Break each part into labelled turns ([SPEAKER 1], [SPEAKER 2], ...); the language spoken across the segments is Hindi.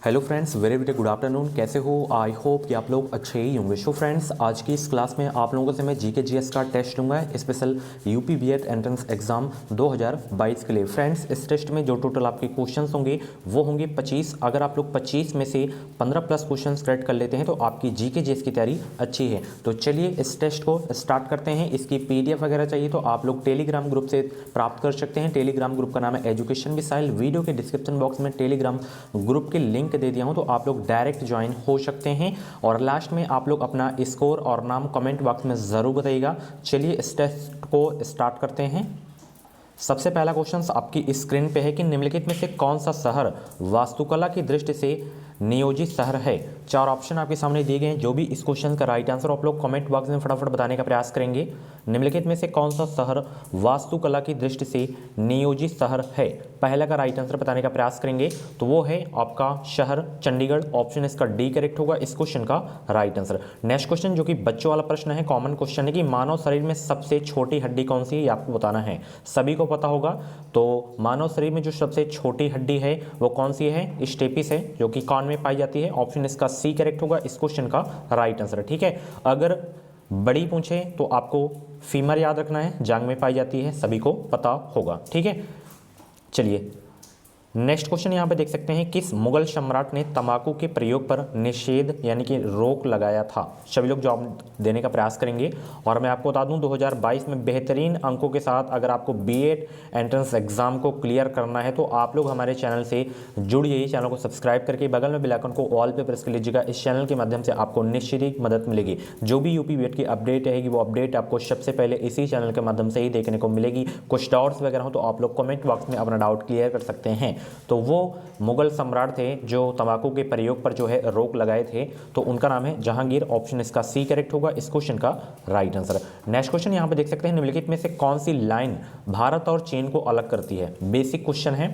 [SPEAKER 1] Hello friends, very very good afternoon. कैसे हो? आई होप कि आप लोग अच्छे ही होंगे। सो फ्रेंड्स, आज की इस क्लास में आप लोगों से मैं जीके जीएस का टेस्ट लूँगा, special UP BEd entrance exam 2022 के लिए। फ्रेंड्स, इस टेस्ट में जो टोटल आपके क्वेश्चंस होंगे वो होंगे 25। अगर आप लोग 25 में से 15 प्लस क्वेश्चन करेक्ट कर लेते हैं तो आपकी जीके जीएस की तैयारी अच्छी है। तो चलिए इस टेस्ट को स्टार्ट करते हैं। इसकी पीडीएफ वगैरह चाहिए तो आप लोग टेलीग्राम ग्रुप से प्राप्त कर सकते हैं। टेलीग्राम ग्रुप का नाम है एजुकेशन मिसाइल। वीडियो के डिस्क्रिप्शन बॉक्स में टेलीग्राम ग्रुप के लिंक दे दिया हूं, तो आप लोग डायरेक्ट ज्वाइन हो सकते हैं। और लास्ट में आप लोग अपना स्कोर और नाम कमेंट बॉक्स में ज़रूर बताइएगा। चलिए इस टेस्ट को स्टार्ट करते हैं। सबसे पहला क्वेश्चन आपकी स्क्रीन पे है कि निम्नलिखित में से कौन सा शहर वास्तुकला की दृष्टि से नियोजित शहर है। चार ऑप्शन आपके सामने दिए गए हैं। जो भी इस क्वेश्चन का राइट आंसर आप लोग कमेंट बॉक्स में फटाफट बताने का प्रयास करेंगे। निम्नलिखित में से कौन सा शहर वास्तुकला की दृष्टि से नियोजित शहर है, पहला का राइट आंसर बताने का प्रयास करेंगे तो वो है आपका शहर चंडीगढ़। ऑप्शन इसका डी करेक्ट होगा इस क्वेश्चन का राइट आंसर। नेक्स्ट क्वेश्चन जो कि बच्चों वाला प्रश्न है, कॉमन क्वेश्चन है कि मानव शरीर में सबसे छोटी हड्डी कौन सी है, ये आपको बताना है। सभी को पता होगा। तो मानव शरीर में जो सबसे छोटी हड्डी है वो कौन सी है? स्टेपिस है, जो कि कान में पाई जाती है। ऑप्शन इसका सी करेक्ट होगा इस क्वेश्चन का राइट आंसर। ठीक है, अगर बड़ी पूछे तो आपको फीमर याद रखना है, जांग में पाई जाती है, सभी को पता होगा। ठीक है, चलिए नेक्स्ट क्वेश्चन यहाँ पे देख सकते हैं, किस मुगल सम्राट ने तंबाकू के प्रयोग पर निषेध यानी कि रोक लगाया था। सभी लोग जवाब देने का प्रयास करेंगे। और मैं आपको बता दूं 2022 में बेहतरीन अंकों के साथ अगर आपको बीएड एंट्रेंस एग्जाम को क्लियर करना है तो आप लोग हमारे चैनल से जुड़िए। चैनल को सब्सक्राइब करके बगल में बेल आइकन को ऑल पे प्रेस कर लीजिएगा। इस चैनल के माध्यम से आपको निश्चित ही मदद मिलेगी। जो भी यूपी बीएड की अपडेट रहेगी वो अपडेट आपको सबसे पहले इसी चैनल के माध्यम से ही देखने को मिलेगी। कुछ डाउट्स वगैरह हो तो आप लोग कमेंट बॉक्स में अपना डाउट क्लियर कर सकते हैं। तो वो मुगल सम्राट थे जो तंबाकू के प्रयोग पर जो है रोक लगाए थे, तो उनका नाम है जहांगीर। ऑप्शन इसका सी करेक्ट होगा इस क्वेश्चन का राइट आंसर। नेक्स्ट क्वेश्चन यहां पे देख सकते हैं, निम्नलिखित में से कौन सी लाइन भारत और चीन को अलग करती है। बेसिक क्वेश्चन है,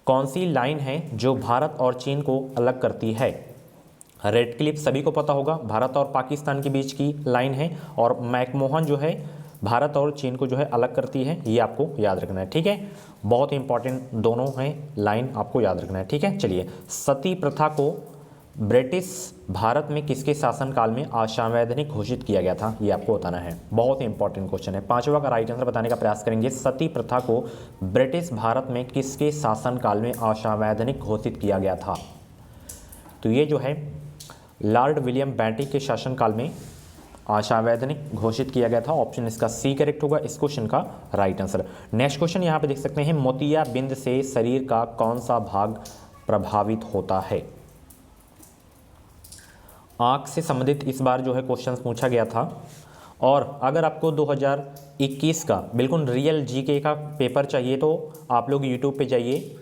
[SPEAKER 1] कौन सी लाइन है जो भारत और चीन को अलग करती है। रेड क्लिप सभी को पता होगा, भारत और पाकिस्तान के बीच की लाइन है। और मैकमोहन जो है भारत और चीन को जो है अलग करती है, ये आपको याद रखना है। ठीक है, बहुत इंपॉर्टेंट दोनों हैं लाइन, आपको याद रखना है। ठीक है, चलिए सती प्रथा को ब्रिटिश भारत में किसके शासनकाल में असंवैधानिक घोषित किया गया था, ये आपको बताना है। बहुत इंपॉर्टेंट क्वेश्चन है। पांचवा का राइट आंसर बताने का प्रयास करेंगे। सती प्रथा को ब्रिटिश भारत में किसके शासनकाल में असंवैधानिक घोषित किया गया था। तो ये जो है लॉर्ड विलियम बेंटिक के शासनकाल में असंवैधानिक घोषित किया गया था। ऑप्शन इसका सी करेक्ट होगा इस क्वेश्चन का राइट आंसर। नेक्स्ट क्वेश्चन यहां पे देख सकते हैं, मोतियाबिंद से शरीर का कौन सा भाग प्रभावित होता है। आंख से संबंधित इस बार जो है क्वेश्चन पूछा गया था। और अगर आपको 2021 का बिल्कुल रियल जीके का पेपर चाहिए तो आप लोग यूट्यूब पे जाइए,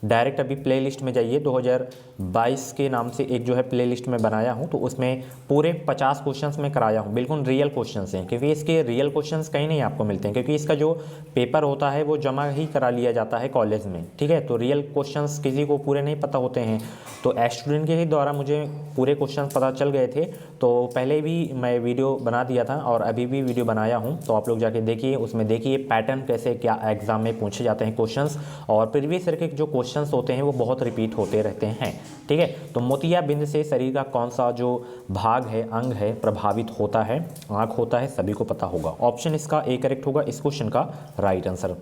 [SPEAKER 1] डायरेक्ट अभी प्लेलिस्ट में जाइए। 2022 के नाम से एक जो है प्लेलिस्ट में बनाया हूं, तो उसमें पूरे 50 क्वेश्चंस में कराया हूं, बिल्कुल रियल क्वेश्चंस हैं। क्योंकि इसके रियल क्वेश्चंस कहीं नहीं आपको मिलते हैं, क्योंकि इसका जो पेपर होता है वो जमा ही करा लिया जाता है कॉलेज में। ठीक है, तो रियल क्वेश्चंस किसी को पूरे नहीं पता होते हैं। तो स्टूडेंट के ही द्वारा मुझे पूरे क्वेश्चन पता चल गए थे, तो पहले भी मैं वीडियो बना दिया था और अभी भी वीडियो बनाया हूँ, तो आप लोग जाके देखिए, उसमें देखिए पैटर्न कैसे क्या एग्जाम में पूछे जाते हैं क्वेश्चंस। और प्रीवियस ईयर के जो क्वेश्चंस होते हैं वो बहुत रिपीट होते रहते हैं। ठीक है, तो मोतियाबिंद से शरीर का कौन सा जो भाग है, अंग है, प्रभावित होता है। आंख होता है, सभी को पता होगा। ऑप्शन इसका ए करेक्ट होगा इस क्वेश्चन का राइट आंसर।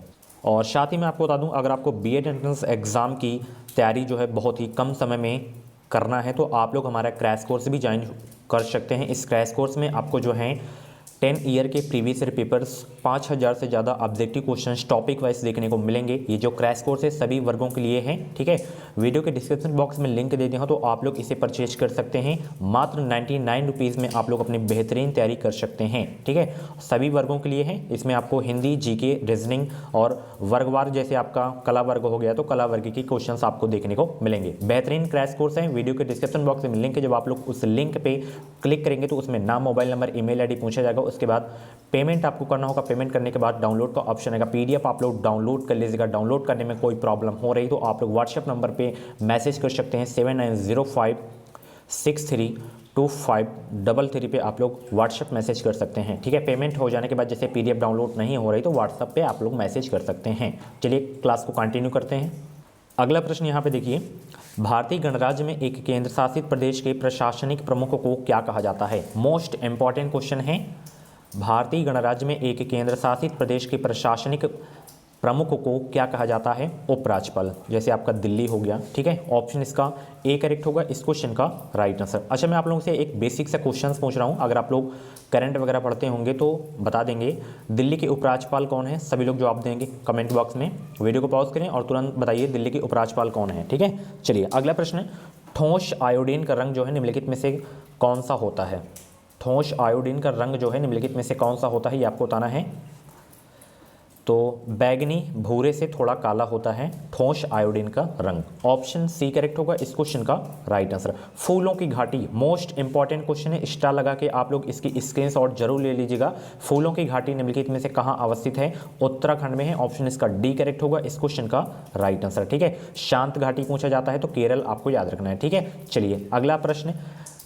[SPEAKER 1] और साथ ही मैं आपको बता दूं, अगर आपको बीएड एंट्रेंस एग्जाम की तैयारी जो है बहुत ही कम समय में करना है तो आप लोग हमारा क्रैश कोर्स भी ज्वाइन कर सकते हैं। इस क्रैश कोर्स में आपको जो है 10 ईयर के प्रीवियस ईयर पेपर्स 5000 से ज़्यादा ऑब्जेक्टिव क्वेश्चंस टॉपिक वाइज देखने को मिलेंगे। ये जो क्रैश कोर्स है सभी वर्गों के लिए है। ठीक है, वीडियो के डिस्क्रिप्शन बॉक्स में लिंक दे दिया हूँ, तो आप लोग इसे परचेज कर सकते हैं। मात्र 99 रुपीज़ में आप लोग अपनी बेहतरीन तैयारी कर सकते हैं। ठीक है, सभी वर्गों के लिए है। इसमें आपको हिंदी, जीके, रीजनिंग और वर्गवार, जैसे आपका कला वर्ग हो गया तो कला वर्ग की क्वेश्चंस आपको देखने को मिलेंगे। बेहतरीन क्रैश कोर्स है। वीडियो के डिस्क्रिप्शन बॉक्स में लिंक है, जब आप लोग उस लिंक पे क्लिक करेंगे तो उसमें नाम, मोबाइल नंबर, ईमेल आईडी पूछा जाएगा। उसके बाद पेमेंट आपको करना होगा। पेमेंट करने के बाद डाउनलोड का ऑप्शन आएगा, पीडीएफ आप लोग डाउनलोड कर लीजिएगा। डाउनलोड करने में कोई प्रॉब्लम हो रही तो आप लोग व्हाट्सएप नंबर पे मैसेज कर सकते हैं 7905632533 पे आप लोग व्हाट्सएप मैसेज कर सकते हैं। ठीक है, पेमेंट हो जाने के बाद जैसे पीडीएफ डाउनलोड नहीं हो रही तो व्हाट्सएप पे आप लोग मैसेज कर सकते हैं। चलिए क्लास को कंटिन्यू करते हैं। अगला प्रश्न यहाँ पे देखिए, भारतीय गणराज्य में एक केंद्र शासित प्रदेश के प्रशासनिक प्रमुख को क्या कहा जाता है? मोस्ट इंपॉर्टेंट क्वेश्चन है। भारतीय गणराज्य में एक केंद्र शासित प्रदेश के प्रशासनिक प्रमुख को क्या कहा जाता है? उपराज्यपाल। जैसे आपका दिल्ली हो गया, ठीक है। ऑप्शन इसका ए करेक्ट होगा इस क्वेश्चन का राइट आंसर। अच्छा, मैं आप लोगों से एक बेसिक सा क्वेश्चन पूछ रहा हूँ, अगर आप लोग करंट वगैरह पढ़ते होंगे तो बता देंगे। दिल्ली के उपराज्यपाल कौन है? सभी लोग जवाब देंगे कमेंट बॉक्स में। वीडियो को पॉज करें और तुरंत बताइए दिल्ली के उपराज्यपाल कौन है, ठीक है। चलिए अगला प्रश्न, ठोस आयोडीन का रंग जो है निम्नलिखित में से कौन सा होता है? ठोस आयोडीन का रंग जो है निम्नलिखित में से कौन सा होता है, ये आपको बताना है। तो बैगनी भूरे से थोड़ा काला होता है ठोस आयोडीन का रंग। ऑप्शन सी करेक्ट होगा इस क्वेश्चन का राइट आंसर। फूलों की घाटी मोस्ट इंपॉर्टेंट क्वेश्चन है, स्टार लगा के आप लोग इसकी स्क्रीनशॉट जरूर ले लीजिएगा। फूलों की घाटी निम्नलिखित में से कहाँ अवस्थित है? उत्तराखंड में है। ऑप्शन इसका डी करेक्ट होगा इस क्वेश्चन का राइट आंसर, ठीक है। शांत घाटी पूछा जाता है तो केरल आपको याद रखना है, ठीक है। चलिए अगला प्रश्न,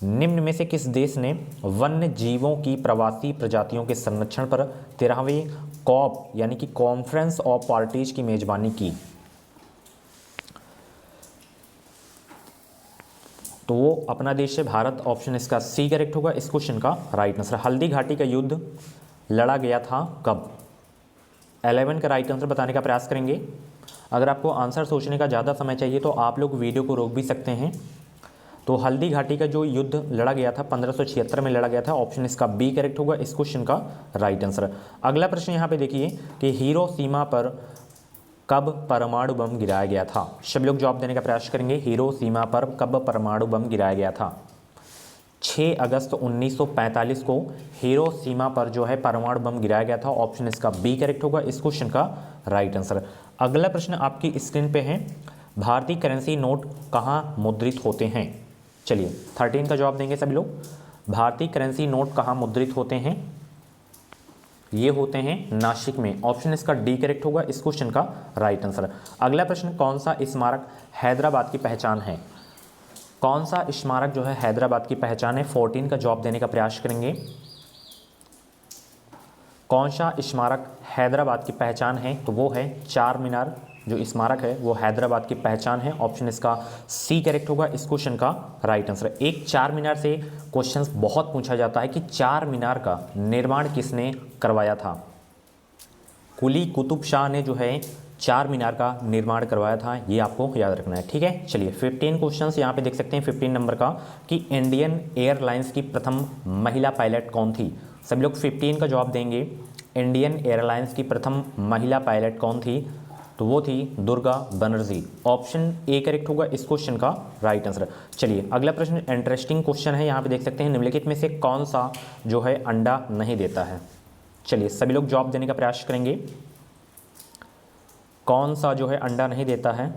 [SPEAKER 1] निम्न में से किस देश ने वन्य जीवों की प्रवासी प्रजातियों के संरक्षण पर 13वीं कॉप यानी कि कॉन्फ्रेंस ऑफ पार्टीज की मेजबानी की? तो वो अपना देश है भारत। ऑप्शन इसका सी करेक्ट होगा इस क्वेश्चन का राइट आंसर। हल्दी घाटी का युद्ध लड़ा गया था कब? 11 का राइट आंसर बताने का प्रयास करेंगे। अगर आपको आंसर सोचने का ज़्यादा समय चाहिए तो आप लोग वीडियो को रोक भी सकते हैं। तो हल्दी घाटी का जो युद्ध लड़ा गया था 1576 में लड़ा गया था। ऑप्शन इसका बी करेक्ट होगा इस क्वेश्चन का राइट आंसर। अगला प्रश्न यहाँ पे देखिए कि हिरोशिमा पर कब परमाणु बम गिराया गया था? सभी लोग जवाब देने का प्रयास करेंगे। हिरोशिमा पर कब परमाणु बम गिराया गया था? 6 अगस्त 1945 को हिरोशिमा पर जो है परमाणु बम गिराया गया था। ऑप्शन इसका बी करेक्ट होगा इस क्वेश्चन का राइट आंसर। अगला प्रश्न आपकी स्क्रीन पे है, भारतीय करेंसी नोट कहाँ मुद्रित होते हैं? चलिए 13 का जवाब देंगे सभी लोग। भारतीय करेंसी नोट कहाँ मुद्रित होते हैं? ये होते हैं नासिक में। ऑप्शन इसका डी करेक्ट होगा इस क्वेश्चन का राइट आंसर। अगला प्रश्न, कौन सा स्मारक हैदराबाद की पहचान है? कौन सा स्मारक जो है हैदराबाद की पहचान है? 14 का जवाब देने का प्रयास करेंगे। कौन सा स्मारक हैदराबाद की पहचान है? तो वो है चार मीनार। जो स्मारक है वो हैदराबाद की पहचान है। ऑप्शन इसका सी करेक्ट होगा इस क्वेश्चन का राइट आंसर। एक चार मीनार से क्वेश्चंस बहुत पूछा जाता है कि चार मीनार का निर्माण किसने करवाया था? कुली कुतुब शाह ने जो है चार मीनार का निर्माण करवाया था, ये आपको याद रखना है, ठीक है। चलिए 15 क्वेश्चंस यहाँ पे देख सकते हैं 15 नंबर का कि इंडियन एयरलाइंस की प्रथम महिला पायलट कौन थी? सभी लोग 15 का जवाब देंगे। इंडियन एयरलाइंस की प्रथम महिला पायलट कौन थी? तो वो थी Durga Banerjee. Option A correct होगा इस क्वेश्चन का राइट आंसर। चलिए अगला प्रश्न इंटरेस्टिंग क्वेश्चन है, यहाँ पे देख सकते हैं निम्नलिखित में से कौन सा जो है अंडा नहीं देता है? चलिए सभी लोग जवाब देने का प्रयास करेंगे। कौन सा जो है अंडा नहीं देता है?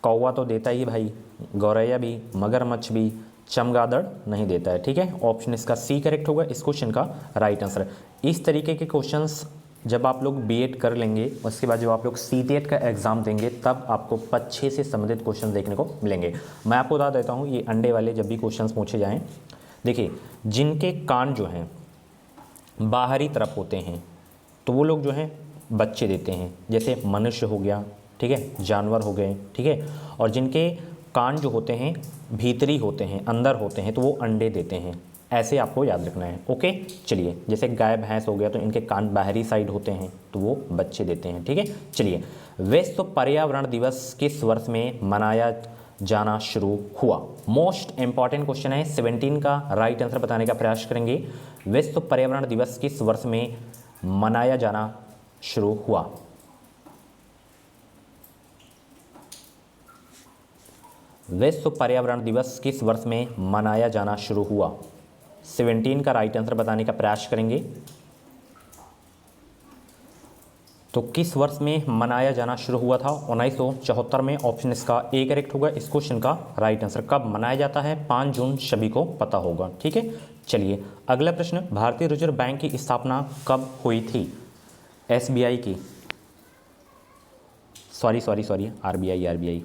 [SPEAKER 1] कौवा तो देता ही भाई, गौरैया भी, मगरमच्छ भी, चमगादड़ नहीं देता है, ठीक है। ऑप्शन इसका सी करेक्ट होगा इस क्वेश्चन का राइट आंसर। इस तरीके के क्वेश्चंस जब आप लोग बीएड कर लेंगे उसके बाद जब आप लोग सीटेट का एग्ज़ाम देंगे तब आपको 5-6 से संबंधित क्वेश्चन देखने को मिलेंगे। मैं आपको बता देता हूँ ये अंडे वाले जब भी क्वेश्चंस पूछे जाएं, देखिए जिनके कान जो हैं बाहरी तरफ होते हैं तो वो लोग जो हैं बच्चे देते हैं, जैसे मनुष्य हो गया, ठीक है, जानवर हो गए, ठीक है। और जिनके कान जो होते हैं भीतरी होते हैं, अंदर होते हैं, तो वो अंडे देते हैं। ऐसे आपको याद रखना है, ओके। चलिए जैसे गाय भैंस हो गया तो इनके कान बाहरी साइड होते हैं तो वो बच्चे देते हैं, ठीक है। चलिए विश्व पर्यावरण दिवस किस वर्ष में मनाया जाना शुरू हुआ? मोस्ट इंपॉर्टेंट क्वेश्चन है। 17 का राइट आंसर बताने का प्रयास करेंगे। विश्व पर्यावरण दिवस किस वर्ष में मनाया जाना शुरू हुआ? विश्व पर्यावरण दिवस किस वर्ष में मनाया जाना शुरू हुआ? 17 का राइट आंसर बताने का प्रयास करेंगे। तो किस वर्ष में मनाया जाना शुरू हुआ था? 1974 में। ऑप्शन इसका ए करेक्ट होगा इस क्वेश्चन का राइट आंसर। कब मनाया जाता है? 5 जून सभी को पता होगा, ठीक है। चलिए अगला प्रश्न, भारतीय रिजर्व बैंक की स्थापना कब हुई थी? एसबीआई की, सॉरी आरबीआई,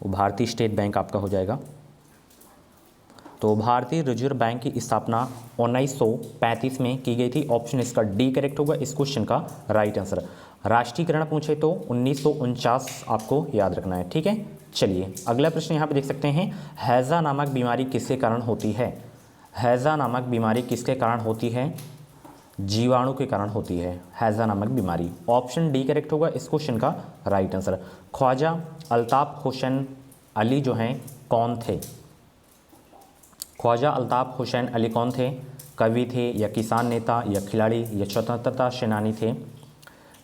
[SPEAKER 1] वो भारतीय स्टेट बैंक आपका हो जाएगा। तो भारतीय रिजर्व बैंक की स्थापना 1935 में की गई थी। ऑप्शन इसका डी करेक्ट होगा इस क्वेश्चन का राइट आंसर। राष्ट्रीयकरण पूछे तो 1949 आपको याद रखना है, ठीक है। चलिए अगला प्रश्न यहाँ पे देख सकते हैं, हैज़ा नामक बीमारी किसके कारण होती है? हैज़ा नामक बीमारी किसके कारण होती है? जीवाणु के कारण होती है हैज़ा नामक बीमारी। ऑप्शन डी करेक्ट होगा इस क्वेश्चन का राइट आंसर। ख्वाजा अल्ताफ हुसैन अली जो हैं कौन थे? ख्वाजा अल्ताफ हुसैन अली कौन थे? कवि थे या किसान नेता या खिलाड़ी या स्वतंत्रता सेनानी थे?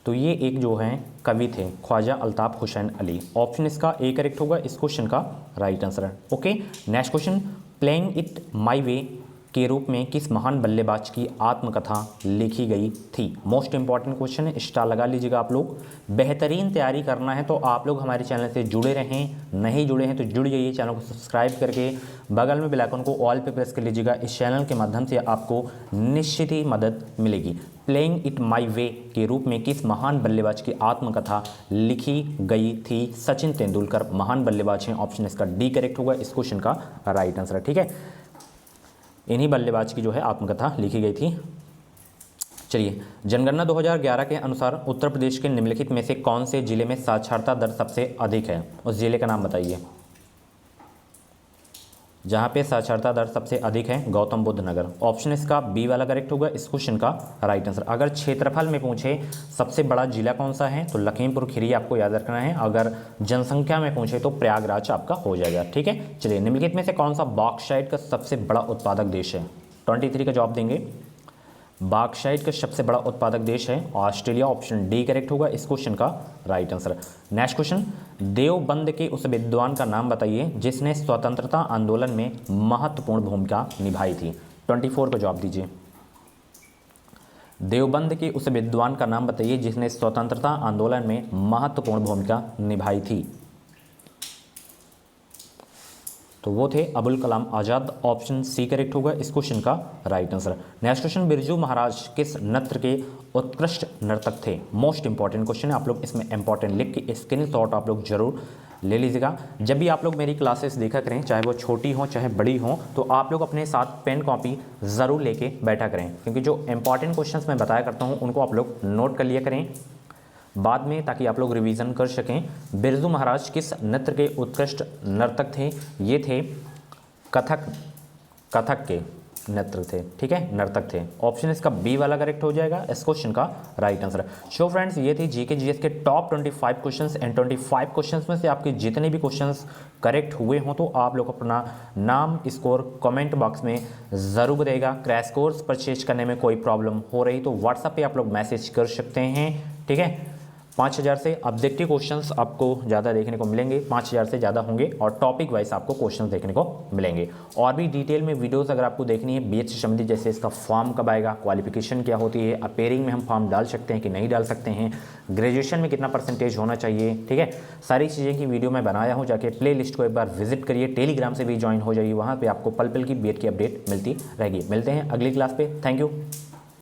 [SPEAKER 1] तो ये एक जो हैं कवि थे ख्वाजा अल्ताफ हुसैन अली। ऑप्शन इसका ए करेक्ट होगा इस क्वेश्चन का right answer. Okay, next question, playing it my way के रूप में किस महान बल्लेबाज की आत्मकथा लिखी गई थी? मोस्ट इंपॉर्टेंट क्वेश्चन है, स्टार लगा लीजिएगा आप लोग। बेहतरीन तैयारी करना है तो आप लोग हमारे चैनल से जुड़े रहें, नहीं जुड़े हैं तो जुड़ जाइए, चैनल को सब्सक्राइब करके बगल में बेल आइकन को ऑल पे प्रेस कर लीजिएगा। इस चैनल के माध्यम से आपको निश्चित ही मदद मिलेगी। प्लेइंग इट माई वे के रूप में किस महान बल्लेबाज की आत्मकथा लिखी गई थी? सचिन तेंदुलकर महान बल्लेबाज हैं। ऑप्शन इसका डी करेक्ट होगा इस क्वेश्चन का राइट आंसर, ठीक है। इन्हीं बल्लेबाज की जो है आत्मकथा लिखी गई थी। चलिए, जनगणना 2011 के अनुसार उत्तर प्रदेश के निम्नलिखित में से कौन से जिले में साक्षरता दर सबसे अधिक है? उस जिले का नाम बताइए जहाँ पे साक्षरता दर सबसे अधिक है। गौतम बुद्ध नगर। ऑप्शन इसका बी वाला करेक्ट होगा इस क्वेश्चन का राइट आंसर। अगर क्षेत्रफल में पूछे सबसे बड़ा जिला कौन सा है तो लखीमपुर खीरी आपको याद रखना है। अगर जनसंख्या में पूछे तो प्रयागराज आपका हो जाएगा, ठीक है। चलिए, निम्नलिखित में से कौन सा बॉक्साइट का सबसे बड़ा उत्पादक देश है? 23 का जवाब देंगे। बॉक्साइट का सबसे बड़ा उत्पादक देश है ऑस्ट्रेलिया। ऑप्शन डी करेक्ट होगा इस क्वेश्चन का right answer. Next question, Deoband के उस विद्वान का नाम बताइए जिसने स्वतंत्रता आंदोलन में महत्वपूर्ण भूमिका निभाई थी। 24 का जवाब दीजिए। देवबंद के उस विद्वान का नाम बताइए जिसने स्वतंत्रता आंदोलन में महत्वपूर्ण भूमिका निभाई थी। तो वो थे Abul Kalam Azad. Option C correct होगा इस क्वेश्चन का right answer. Next question, Birju Maharaj किस नृत्य के उत्कृष्ट नर्तक थे? मोस्ट इंपॉर्टेंट क्वेश्चन है, आप लोग इसमें इंपॉर्टेंट लिख के स्क्रीनशॉट आप लोग जरूर ले लीजिएगा। जब भी आप लोग मेरी क्लासेस देखा करें, चाहे वो छोटी हो चाहे बड़ी हो, तो आप लोग अपने साथ पेन कॉपी ज़रूर लेके बैठा करें, क्योंकि जो इंपॉर्टेंट क्वेश्चंस मैं बताया करता हूँ उनको आप लोग नोट कर लिया करें बाद में, ताकि आप लोग रिवीजन कर सकें। बिरजू महाराज किस नृत्य के उत्कृष्ट नर्तक थे? ये थे कथक के नृत्य थे, ठीक है, नर्तक थे। ऑप्शन इसका बी वाला करेक्ट हो जाएगा इस क्वेश्चन का राइट आंसर। सो फ्रेंड्स, ये थी जीके जीएस के टॉप 25 क्वेश्चंस एंड 25 क्वेश्चंस में से आपके जितने भी क्वेश्चंस करेक्ट हुए हों तो आप लोग अपना नाम स्कोर कमेंट बॉक्स में ज़रूर बताइएगा। क्रैश कोर्स परचेज करने में कोई प्रॉब्लम हो रही तो व्हाट्सएप पे आप लोग मैसेज कर सकते हैं, ठीक है। 5000 से ऑब्जेक्टिव क्वेश्चंस आपको ज़्यादा देखने को मिलेंगे, 5000 से ज़्यादा होंगे और टॉपिक वाइज आपको क्वेश्चंस देखने को मिलेंगे। और भी डिटेल में वीडियोस अगर आपको देखनी है बीएड से संबंधित, जैसे इसका फॉर्म कब आएगा, क्वालिफिकेशन क्या होती है, अपेयरिंग में हम फॉर्म डाल सकते हैं कि नहीं डाल सकते हैं, ग्रेजुएशन में कितना परसेंटेज होना चाहिए, ठीक है, सारी चीज़ें की वीडियो मैं बनाया हूँ। जाके प्ले लिस्ट को एक बार विजिट करिए, टेलीग्राम से भी ज्वाइन हो जाइए, वहाँ पर आपको पल पल की बीएड की अपडेट मिलती रहेगी। मिलते हैं अगली क्लास पे। Thank you.